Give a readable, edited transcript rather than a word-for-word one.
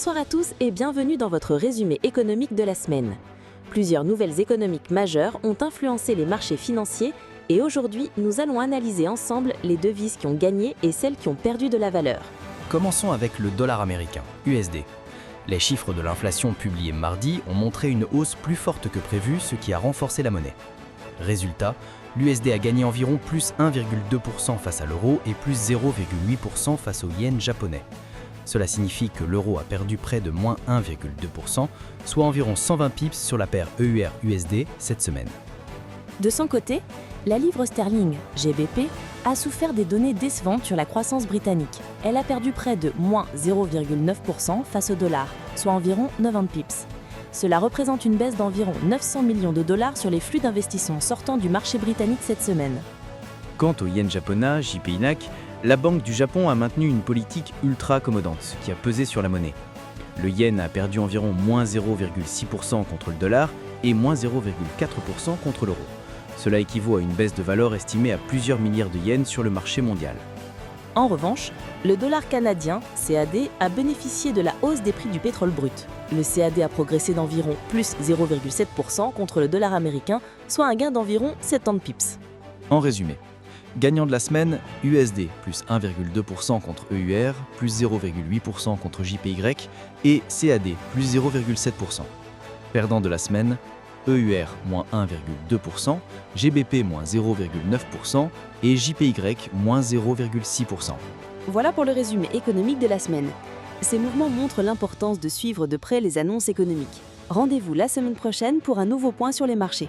Bonsoir à tous et bienvenue dans votre résumé économique de la semaine. Plusieurs nouvelles économiques majeures ont influencé les marchés financiers et aujourd'hui, nous allons analyser ensemble les devises qui ont gagné et celles qui ont perdu de la valeur. Commençons avec le dollar américain, USD. Les chiffres de l'inflation publiés mardi ont montré une hausse plus forte que prévu, ce qui a renforcé la monnaie. Résultat, l'USD a gagné environ plus 1,2% face à l'euro et plus 0,8% face au yen japonais. Cela signifie que l'euro a perdu près de moins 1,2%, soit environ 120 pips sur la paire EUR-USD cette semaine. De son côté, la livre sterling, GBP, a souffert des données décevantes sur la croissance britannique. Elle a perdu près de moins 0,9% face au dollar, soit environ 90 pips. Cela représente une baisse d'environ 900 millions de dollars sur les flux d'investissement sortant du marché britannique cette semaine. Quant au yen japonais, JP INAC, la Banque du Japon a maintenu une politique ultra accommodante qui a pesé sur la monnaie. Le yen a perdu environ moins 0,6% contre le dollar et moins 0,4% contre l'euro. Cela équivaut à une baisse de valeur estimée à plusieurs milliards de yens sur le marché mondial. En revanche, le dollar canadien, CAD, a bénéficié de la hausse des prix du pétrole brut. Le CAD a progressé d'environ plus 0,7% contre le dollar américain, soit un gain d'environ 70 pips. En résumé, gagnant de la semaine, USD plus 1,2% contre EUR, plus 0,8% contre JPY et CAD plus 0,7%. Perdant de la semaine, EUR moins 1,2%, GBP moins 0,9% et JPY moins 0,6%. Voilà pour le résumé économique de la semaine. Ces mouvements montrent l'importance de suivre de près les annonces économiques. Rendez-vous la semaine prochaine pour un nouveau point sur les marchés.